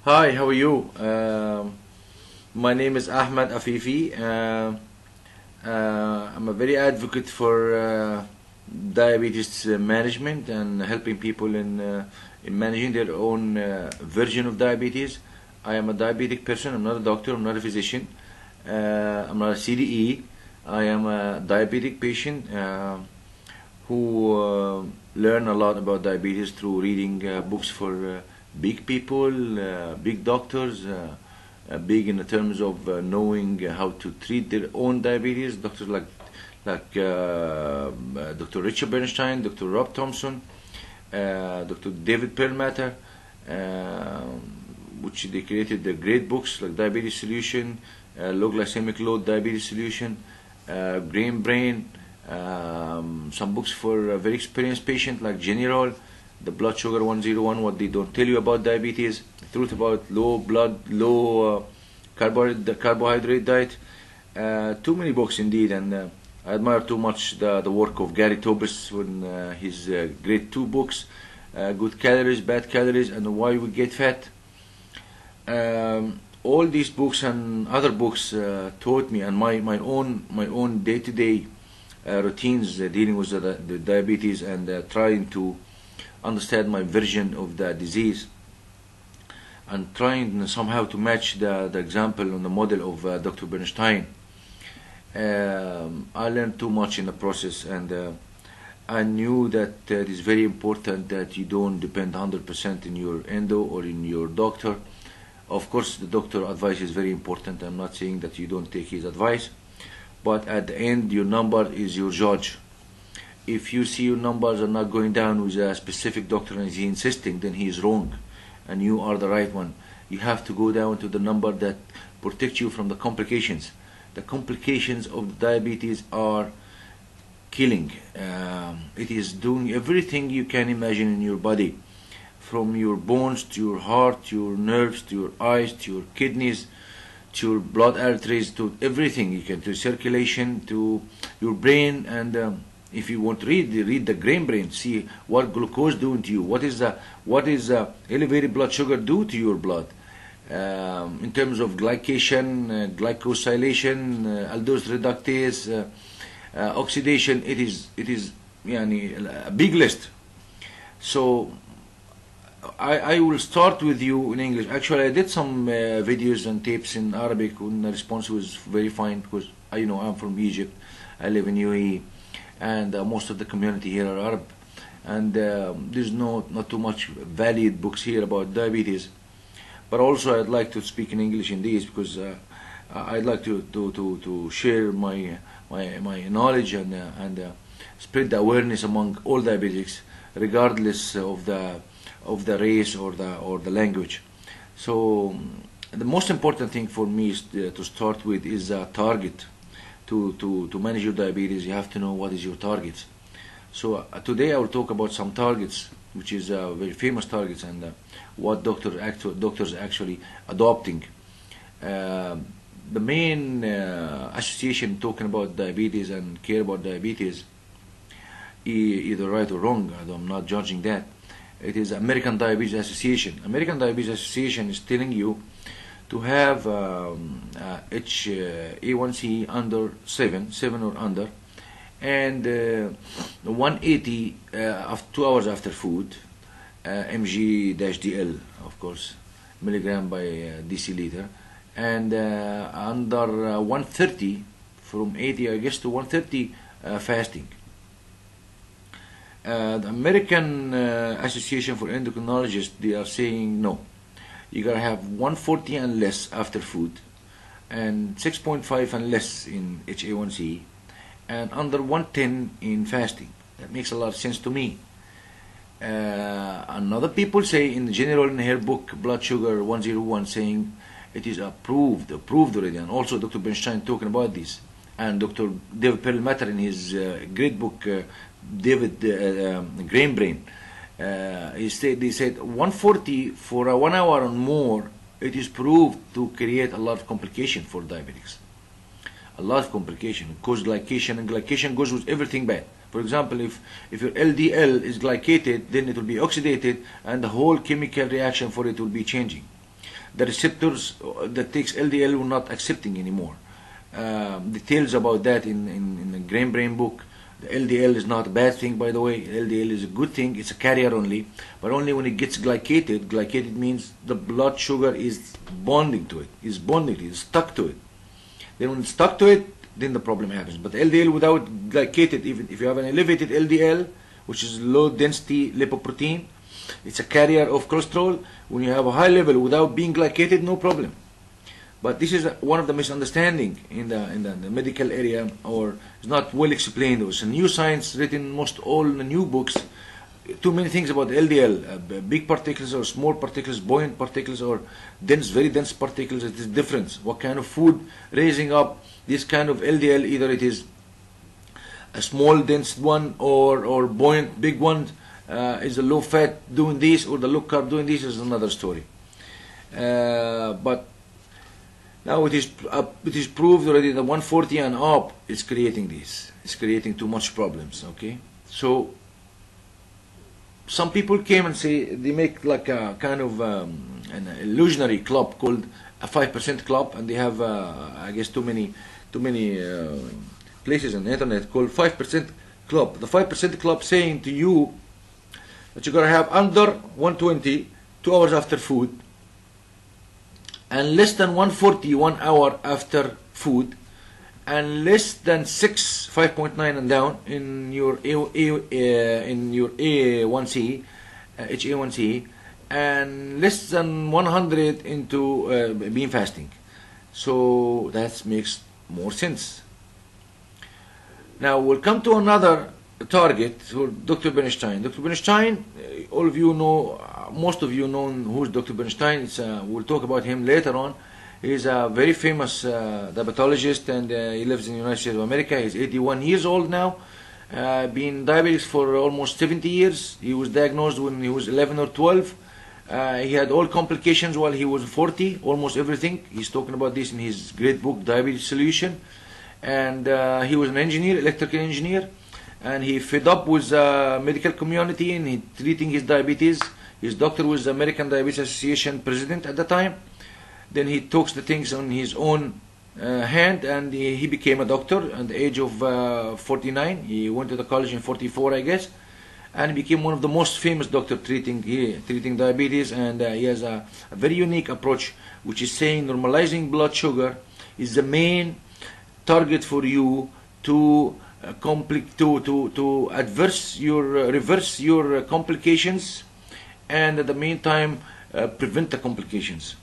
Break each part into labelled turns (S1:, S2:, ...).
S1: Hi, how are you? My name is Ahmed Afifi. I'm a very advocate for diabetes management and helping people in managing their own version of diabetes. I am a diabetic person. I'm not a doctor. I'm not a physician. I'm not a CDE. I am a diabetic patient who learn a lot about diabetes through reading books for big people, big doctors, big in the terms of knowing how to treat their own diabetes. Doctors like Dr. Richard Bernstein, Dr. Rob Thompson, Dr. David Perlmutter, which they created the great books like Diabetes Solution, Low Glycemic Load Diabetes Solution, Grain Brain, some books for a very experienced patient like General, the Blood Sugar 101, what they don't tell you about diabetes, the truth about low carbohydrate diet. Too many books indeed, and I admire too much the work of Gary Tobis in his great two books, Good Calories, Bad Calories, and Why We Get Fat. All these books and other books taught me, and my own day-to-day routines dealing with the diabetes and trying to understand my version of the disease and trying somehow to match the example and the model of Dr. Bernstein. I learned too much in the process, and I knew that it is very important that you don't depend 100% in your endo or in your doctor. Of course, the doctor advice is very important. I'm not saying that you don't take his advice, but at the end, your number is your judge. If you see your numbers are not going down with a specific doctor and he's insisting, then he is wrong and you are the right one. You have to go down to the number that protects you from the complications. The complications of diabetes are killing. It is doing everything you can imagine in your body, from your bones to your heart, to your nerves, to your eyes, to your kidneys, to your blood arteries, to everything you can, to circulation, to your brain. And if you want to read the Grain Brain, see what glucose doing to you, what is elevated blood sugar do to your blood, in terms of glycation, glycosylation, aldose reductase, oxidation. It is a big list. So I will start with you in English. Actually, I did some videos and tapes in Arabic, and the response was very fine because I'm from Egypt. I live in UAE, and most of the community here are Arab, and there's not too much valid books here about diabetes. But also, I'd like to speak in English in these because I'd like to share my knowledge and spread the awareness among all diabetics, regardless of the race or the language. So the most important thing for me is to start with is a target. To manage your diabetes, you have to know what is your target. So today I will talk about some targets, which is very famous targets, and what doctors actually adopting. The main association talking about diabetes and care about diabetes, either right or wrong, I'm not judging that. It is American Diabetes Association. American Diabetes Association is telling you to have HA1C under 7 or under, and 180 of 2 hours after food, mg-dl, of course, milligram by deciliter, and under 130, from 80 I guess to 130 fasting. The American Association for Endocrinologists, they are saying no. You gotta have 140 and less after food, and 6.5 and less in HA1C, and under 110 in fasting. That makes a lot of sense to me. Another people say in general in her book Blood Sugar 101, saying it is approved already, and also Dr. Bernstein talking about this, and Dr. David Perlmutter in his great book Grain Brain. They said 140 for 1 hour or more, it is proved to create a lot of complication for diabetics. A lot of complication. It causes glycation, and glycation goes with everything bad. For example, if your LDL is glycated, then it will be oxidated, and the whole chemical reaction for it will be changing. the receptors that takes LDL were not accepting anymore. Details about that in the brain book. The LDL is not a bad thing, by the way. LDL is a good thing. It's a carrier only, but only when it gets glycated. Glycated means the blood sugar is bonding to it, is stuck to it. Then when it's stuck to it, then the problem happens. But LDL without glycated, even if you have an elevated LDL, which is low density lipoprotein, it's a carrier of cholesterol. When you have a high level without being glycated, no problem. But this is one of the misunderstanding in the medical area, or it's not well explained. There's a new science written, most all the new books. Too many things about LDL, big particles or small particles, buoyant particles or dense, very dense particles. It is different. What kind of food raising up this kind of LDL? Either it is a small dense one or buoyant big one. Is the low fat doing this or the low carb doing this is another story. But now it is proved already that 140 and up is creating this. It's creating too much problems. Okay, so some people came and say they make like a kind of an illusionary club called a 5% club, and they have I guess too many places on the internet called 5% club. The 5% club saying to you that you're gonna have under 120 2 hours after food, and less than 140 1 hour after food, and less than 5.9 and down in your A1C, HA1C, and less than 100 into being fasting. So that makes more sense. Now we'll come to another target for Dr. Bernstein. Dr. Bernstein, all of you know, most of you know who's Dr. Bernstein. We'll talk about him later on. He's a very famous diabetologist, and he lives in the United States of America. He's 81 years old now, been diabetic for almost 70 years. He was diagnosed when he was 11 or 12. He had all complications while he was 40, almost everything. He's talking about this in his great book, Diabetes Solution. And he was an engineer, electrical engineer, and he fed up with the medical community and he treating his diabetes. His doctor was the American Diabetes Association president at the time. Then he took the things on his own hand, and he became a doctor at the age of 49. He went to the college in 44, I guess, and he became one of the most famous doctors treating diabetes. And he has a very unique approach, which is saying normalizing blood sugar is the main target for you to reverse your complications, and at the meantime prevent the complications.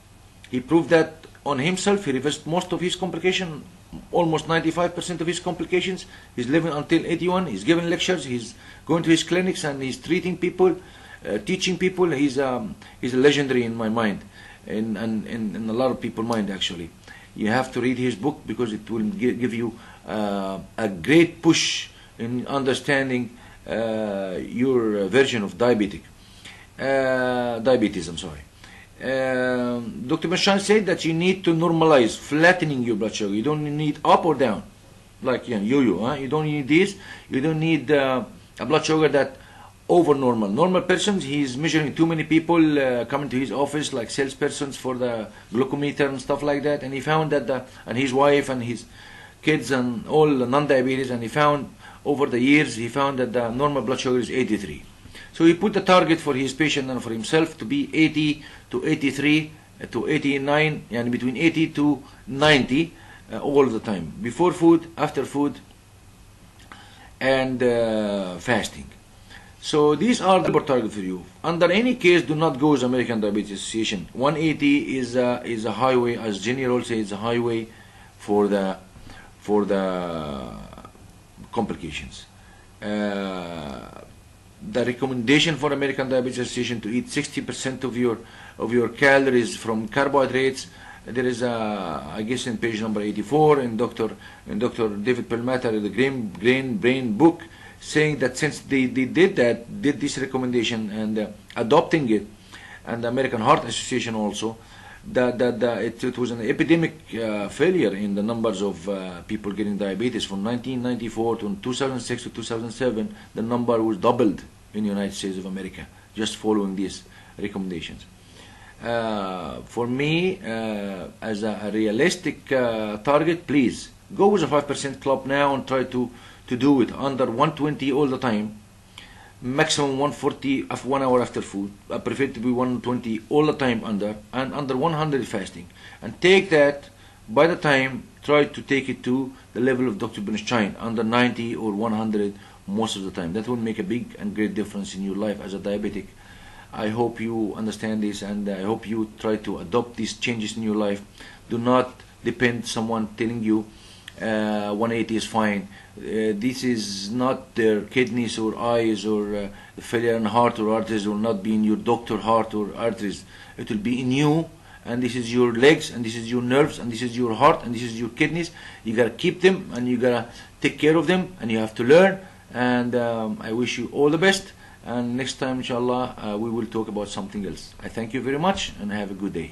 S1: He proved that on himself. He reversed most of his complications, almost 95% of his complications. He's living until 81. He's giving lectures. He's going to his clinics and he's treating people, teaching people. He's a legendary in my mind, and in a lot of people's mind actually. You have to read his book because it will give you a great push in understanding your version of diabetes. I'm sorry. Dr. Bernstein said that you need to normalize, flattening your blood sugar. You don't need up or down, like yo-yo. You don't need this. You don't need a blood sugar that over normal. Normal persons, he's measuring too many people coming to his office like salespersons for the glucometer and stuff like that, and he found that and his wife and his kids and all non-diabetes, and he found over the years that the normal blood sugar is 83. So he put the target for his patient and for himself to be 80 to 83 to 89, and between 80 to 90 all the time, before food, after food, and fasting. So these are the targets for you. Under any case, do not go with American Diabetes Association. 180 is a highway, as Jenny Roll says, it's a highway for the complications. The recommendation for American Diabetes Association to eat 60% of your calories from carbohydrates. There is I guess in page number 84 in Dr. David Perlmutter, the Grain Brain book, saying that since they did this recommendation and adopting it, and the American Heart Association also, it was an epidemic failure in the numbers of people getting diabetes. From 1994 to 2006 to 2007, the number was doubled in the United States of America, just following these recommendations. For me, as a realistic target, please go with a 5% club now and try to do it under 120 all the time, maximum 140 of 1 hour after food. I prefer to be 120 all the time under, and under 100 fasting. And take that, by the time, try to take it to the level of Dr. Bernstein, under 90 or 100 most of the time. That will make a big and great difference in your life as a diabetic. I hope you understand this, and I hope you try to adopt these changes in your life. Do not depend someone telling you 180 is fine. This is not their kidneys or eyes or failure in heart or arteries will not be in your doctor heart or arteries. It will be in you, and this is your legs, and this is your nerves, and this is your heart, and this is your kidneys. You gotta keep them, and you gotta take care of them, and you have to learn. And I wish you all the best. And next time, inshallah, we will talk about something else. I thank you very much, and have a good day.